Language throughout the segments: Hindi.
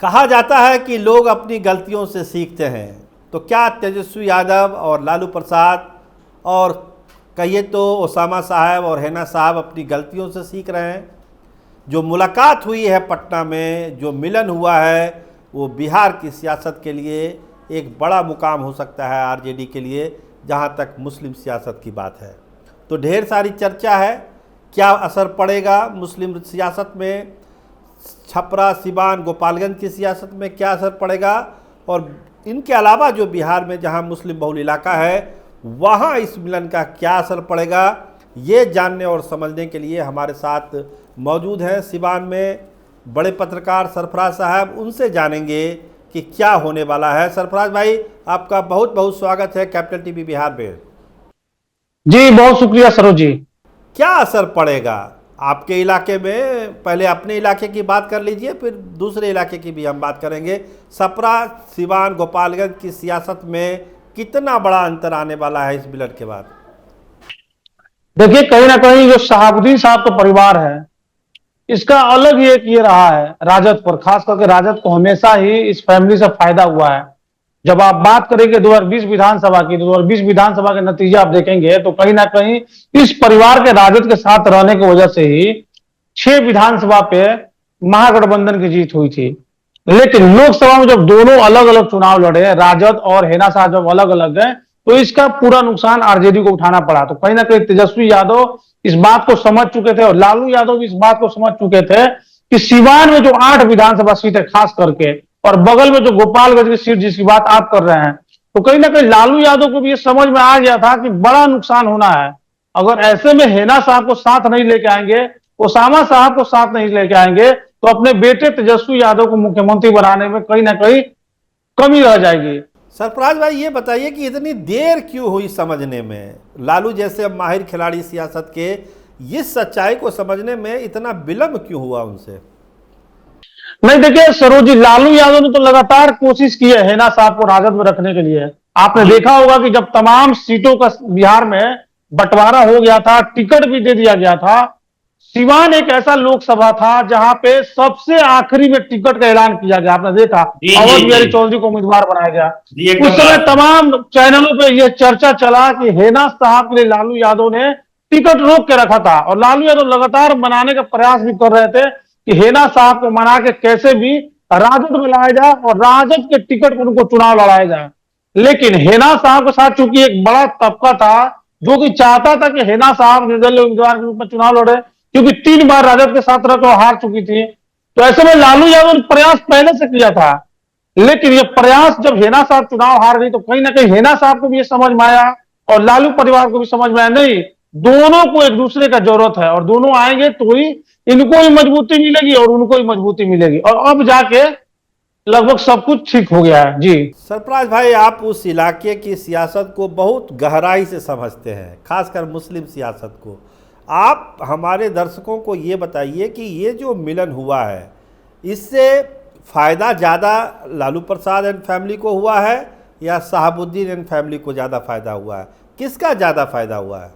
कहा जाता है कि लोग अपनी गलतियों से सीखते हैं, तो क्या तेजस्वी यादव और लालू प्रसाद और कहिए तो ओसामा साहब और हैना साहब अपनी गलतियों से सीख रहे हैं? जो मुलाकात हुई है पटना में, जो मिलन हुआ है, वो बिहार की सियासत के लिए एक बड़ा मुकाम हो सकता है आरजेडी के लिए, जहाँ तक मुस्लिम सियासत की बात है। तो ढेर सारी चर्चा है, क्या असर पड़ेगा मुस्लिम सियासत में, छपरा, सिवान, गोपालगंज की सियासत में क्या असर पड़ेगा, और इनके अलावा जो बिहार में जहां मुस्लिम बहुल इलाका है वहां इस मिलन का क्या असर पड़ेगा, ये जानने और समझने के लिए हमारे साथ मौजूद हैं सिवान में बड़े पत्रकार सरफराज साहब। उनसे जानेंगे कि क्या होने वाला है। सरफराज भाई, आपका बहुत बहुत स्वागत है कैपिटल टीवी बिहार में। जी बहुत शुक्रिया सरोज जी। क्या असर पड़ेगा आपके इलाके में? पहले अपने इलाके की बात कर लीजिए, फिर दूसरे इलाके की भी हम बात करेंगे। छपरा, सिवान, गोपालगंज की सियासत में कितना बड़ा अंतर आने वाला है इस मिलन के बाद? देखिए, कहीं ना कहीं जो शहाबुद्दीन साहब का परिवार है, इसका अलग ही एक ये रहा है राजद पर, खास करके राजद को हमेशा ही इस फैमिली से फायदा हुआ है। जब आप बात करेंगे 2020 विधानसभा की, 2020 विधानसभा के नतीजे आप देखेंगे तो कहीं ना कहीं इस परिवार के राजद के साथ रहने की वजह से ही 6 विधानसभा पे महागठबंधन की जीत हुई थी। लेकिन लोकसभा में जब दोनों अलग अलग चुनाव लड़े, राजद और हैना साहब जब अलग अलग गए, तो इसका पूरा नुकसान आरजेडी को उठाना पड़ा। तो कहीं ना कहीं तेजस्वी यादव इस बात को समझ चुके थे और लालू यादव भी इस बात को समझ चुके थे कि सिवान में जो 8 विधानसभा सीटें खास करके, और बगल में जो गोपालगंज की सीट जिसकी बात आप कर रहे हैं, तो कहीं ना कहीं लालू यादव को भी ये समझ में आ गया था कि बड़ा नुकसान होना है। अगर ऐसे में हैना साहब को साथ नहीं लेके आएंगे, ओसामा साहब को साथ नहीं लेके आएंगे, तो अपने बेटे तेजस्वी यादव को मुख्यमंत्री बनाने में कहीं ना कहीं कमी रह जाएगी। सरफराज भाई, ये बताइए कि इतनी देर क्यों हुई समझने में? लालू जैसे माहिर खिलाड़ी सियासत के, इस सच्चाई को समझने में इतना विलंब क्यों हुआ उनसे? नहीं, देखिए सरोज जी, लालू यादव ने तो लगातार कोशिश की है हैना साहब को राजद में रखने के लिए। आपने देखा होगा कि जब तमाम सीटों का बिहार में बंटवारा हो गया था, टिकट भी दे दिया गया था, सिवान एक ऐसा लोकसभा था जहां पे सबसे आखिरी में टिकट का ऐलान किया गया। आपने देखा अवध बिहारी चौधरी को उम्मीदवार बनाया गया। उस समय तमाम चैनलों पे यह चर्चा चला कि हैना साहब के लिए लालू यादव ने टिकट रोक के रखा था, और लालू यादव लगातार मनाने का प्रयास भी कर रहे थे कि हैना साहब को मना के कैसे भी राजद में लाया जाए और राजद के टिकट पर उनको चुनाव लड़ाया जाए। लेकिन हैना साहब के साथ चूंकि एक बड़ा तबका था जो कि चाहता था कि हैना साहब निर्दलीय उम्मीदवार के रूप में चुनाव लड़े, क्योंकि 3 बार राजद के साथ रह कर हार चुकी थी, तो ऐसे में लालू यादव ने प्रयास पहले से किया था। लेकिन ये प्रयास जब हैना साहब चुनाव हार गई, तो कहीं ना कहीं हैना साहब को भी ये समझ में आया और लालू परिवार को भी समझ में आया, नहीं, दोनों को एक दूसरे का जरूरत है और दोनों आएंगे तो ही इनको भी मजबूती मिलेगी और उनको भी मजबूती मिलेगी, और अब जाके लगभग सब कुछ ठीक हो गया है। जी सरफराज भाई, आप उस इलाके की सियासत को बहुत गहराई से समझते हैं, खासकर मुस्लिम सियासत को। आप हमारे दर्शकों को ये बताइए कि ये जो मिलन हुआ है, इससे फ़ायदा ज़्यादा लालू प्रसाद एंड फैमिली को हुआ है या शहाबुद्दीन एंड फैमिली को ज़्यादा फ़ायदा हुआ है? किसका ज़्यादा फ़ायदा हुआ है?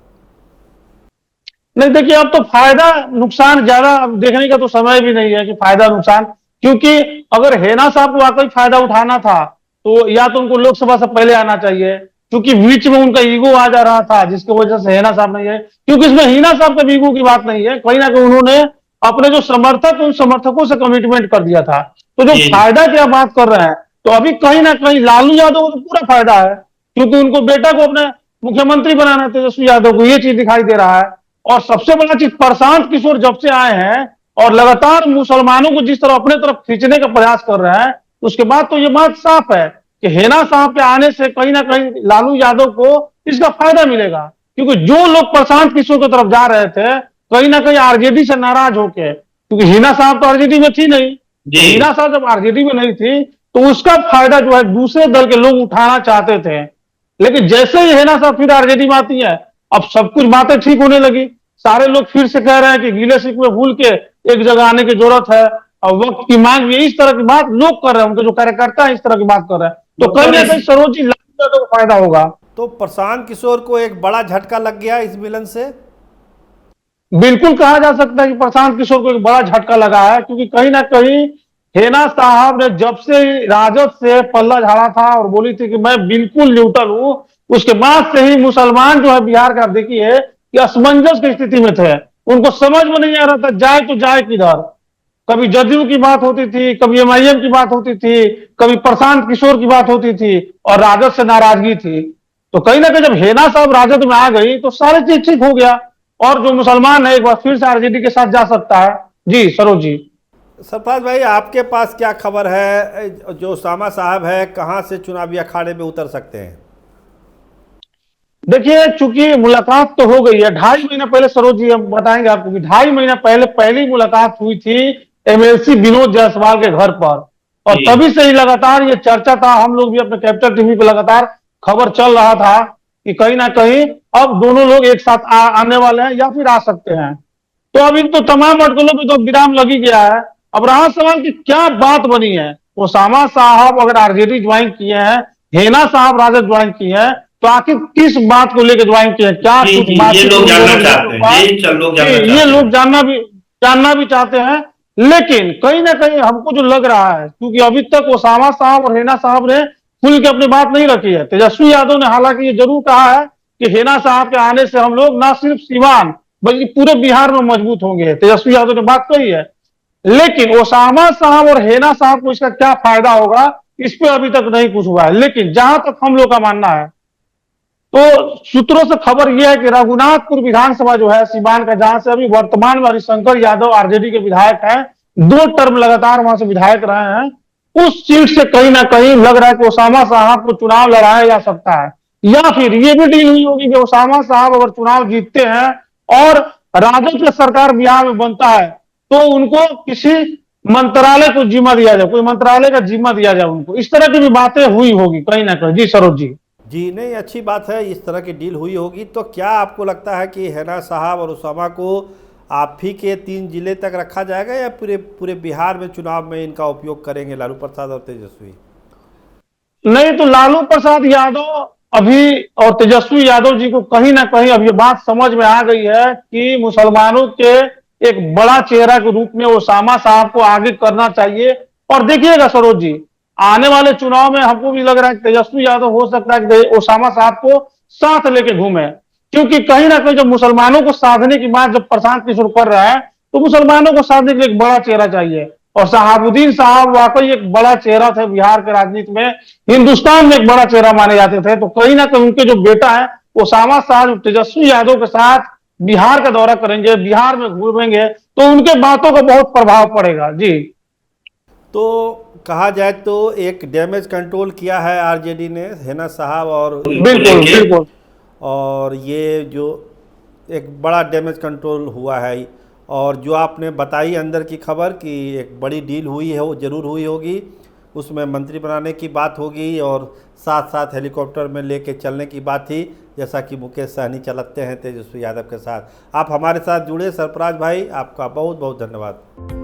नहीं, देखिए, अब तो फायदा नुकसान ज्यादा अब देखने का तो समय भी नहीं है कि फायदा नुकसान, क्योंकि अगर हैना साहब को वाकई फायदा उठाना था तो या तो उनको लोकसभा से पहले आना चाहिए, क्योंकि बीच में उनका ईगो आ जा रहा था जिसकी वजह से हैना साहब नहीं है। क्योंकि इसमें हैना साहब के ईगो की बात नहीं है, कहीं ना कहीं उन्होंने अपने जो समर्थक, उन समर्थकों से कमिटमेंट कर दिया था। तो जो फायदा की आप बात कर रहे हैं, तो अभी कहीं ना कहीं लालू यादव को तो पूरा फायदा है, क्योंकि उनको बेटा को अपने मुख्यमंत्री बनाना है, तेजस्वी यादव को ये चीज दिखाई दे रहा है। और सबसे बड़ा चीज, प्रशांत किशोर जब से आए हैं और लगातार मुसलमानों को जिस तरह अपने तरफ खींचने का प्रयास कर रहे हैं, उसके बाद तो ये बात साफ है कि हैना साहब के आने से कहीं ना कहीं लालू यादव को इसका फायदा मिलेगा। क्योंकि जो लोग प्रशांत किशोर की तरफ जा रहे थे कहीं ना कहीं आरजेडी से नाराज होके, क्योंकि हैना साहब तो आरजेडी में थी नहीं, हैना साहब जब आरजेडी में नहीं थी तो उसका फायदा जो है दूसरे दल के लोग उठाना चाहते थे। लेकिन जैसे ही हैना साहब फिर आरजेडी में आती है, अब सब कुछ बातें ठीक होने लगी। सारे लोग फिर से कह रहे हैं कि गीले शिकवे भूल के एक जगह आने की जरूरत है, और वक्त की मांग भी, इस तरह की बात लोग कर रहे हैं, उनके जो कार्यकर्ता है इस तरह की बात कर रहे हैं। तो कहीं ना कहीं सरोज जी लालू यादव को फायदा होगा। तो प्रशांत किशोर को एक बड़ा झटका लग गया इस मिलन से? बिल्कुल कहा जा सकता है कि प्रशांत किशोर को एक बड़ा झटका लगा है, क्योंकि कहीं ना कहीं हेना साहब ने जब से ही राजद से पल्ला झाड़ा था और बोली थी कि मैं बिल्कुल न्यूट्रल हूं, उसके बाद से ही मुसलमान जो है बिहार का, आप देखिए कि असमंजस की स्थिति में थे। उनको समझ में नहीं आ रहा था जाए तो जाए किधर। कभी जदयू की बात होती थी, कभी एमआईएम की बात होती थी, कभी प्रशांत किशोर की बात होती थी, और राजद से नाराजगी थी। तो कहीं ना कहीं जब हेना साहब राजद में आ गई तो सारी चीज ठीक हो गया, और जो मुसलमान है एक बार फिर से आरजेडी के साथ जा सकता है। जी सरोज जी। सरफराज भाई, आपके पास क्या खबर है, जो उसामा साहब है कहाँ से चुनावी अखाड़े में उतर सकते हैं? देखिए, चूंकि मुलाकात तो हो गई है 2.5 महीना पहले, सरोज जी हम बताएंगे आपको कि 2.5 महीना पहले पहली मुलाकात हुई थी एमएलसी विनोद जायसवाल के घर पर, और तभी से ही लगातार ये चर्चा था। हम लोग भी अपने कैपिटल टीवी पे लगातार खबर चल रहा था कि कहीं ना कहीं अब दोनों लोग एक साथ आने वाले हैं या फिर आ सकते हैं। तो अब इन तो तमाम अटकलों पे तो विराम लग ही गया है। अब रहा सवाल कि क्या बात बनी है। ओसामा साहब अगर आरजेडी ज्वाइन किए हैं, हेना साहब राजद ज्वाइन किए हैं, तो आखिर किस बात को लेकर ज्वाइन किए हैं, क्या जी कुछ जी, बात ये लोग जानना चाहते हैं, ये सब लोग जानना ये चाहते लोग हैं। जानना भी चाहते हैं। लेकिन कहीं ना कहीं हमको जो लग रहा है, क्योंकि अभी तक ओसामा साहब और हेना साहब ने खुल के अपनी बात नहीं रखी है। तेजस्वी यादव ने हालांकि ये जरूर कहा है कि हेना साहब के आने से हम लोग ना सिर्फ सीवान बल्कि पूरे बिहार में मजबूत होंगे, तेजस्वी यादव ने बात कही है। लेकिन ओसामा साहब और हेना साहब को इसका क्या फायदा होगा, इस पे अभी तक नहीं कुछ हुआ है। लेकिन जहां तक हम लोग का मानना है, तो सूत्रों से खबर यह है कि रघुनाथपुर विधानसभा जो है सीवान का, जहां से अभी वर्तमान में हरिशंकर यादव आरजेडी के विधायक हैं, 2 टर्म लगातार वहां से विधायक रहे हैं, उस सीट से कहीं ना कहीं लग रहा है कि ओसामा साहब को चुनाव लड़ाया जा सकता है। या फिर ये भी डील हुई होगी कि ओसामा साहब अगर चुनाव जीतते हैं और राजद की सरकार बिहार में बनता है, तो उनको किसी मंत्रालय को जिम्मा दिया जाए, कोई मंत्रालय का जिम्मा दिया जाए उनको। इस तरह की भी बातें हुई होगी कहीं ना कहीं। जी सरोज जी। जी नहीं, अच्छी बात है, इस तरह की डील हुई होगी। तो क्या आपको लगता है कि हेना साहब और उसामा को आप ही के 3 जिले तक रखा जाएगा, या पूरे पूरे बिहार में चुनाव में इनका उपयोग करेंगे लालू प्रसाद और तेजस्वी? नहीं तो लालू प्रसाद यादव अभी और तेजस्वी यादव जी को कहीं ना कहीं अब ये बात समझ में आ गई है कि मुसलमानों के एक बड़ा चेहरा के रूप में ओसामा साहब को आगे करना चाहिए। और देखिएगा सरोज जी, आने वाले चुनाव में हमको भी लग रहा है कि तेजस्वी यादव हो सकता है कि ओसामा साहब को साथ लेके घूमे, क्योंकि कहीं ना कहीं जब मुसलमानों को साधने की बात जब प्रशांत किशोर कर रहा है, तो मुसलमानों को साधने के लिए एक बड़ा चेहरा चाहिए। और शहाबुद्दीन साहब वाकई एक बड़ा चेहरा थे बिहार के राजनीति में, हिंदुस्तान में एक बड़ा चेहरा माने जाते थे। तो कहीं ना कहीं उनके जो बेटा है ओसामा साहब तेजस्वी यादव के साथ बिहार का दौरा करेंगे, बिहार में घूमेंगे, तो उनके बातों का बहुत प्रभाव पड़ेगा। जी। तो कहा जाए तो एक डैमेज कंट्रोल किया है आरजेडी ने, हेना साहब और बिल्कुल बिल्कुल। और ये जो एक बड़ा डैमेज कंट्रोल हुआ है। और जो आपने बताई अंदर की खबर कि एक बड़ी डील हुई है, वो ज़रूर हुई होगी, उसमें मंत्री बनाने की बात होगी और साथ साथ हेलीकॉप्टर में लेके चलने की बात थी, जैसा कि मुकेश सहनी चलाते हैं तेजस्वी यादव के साथ। आप हमारे साथ जुड़े सरफराज भाई, आपका बहुत बहुत धन्यवाद।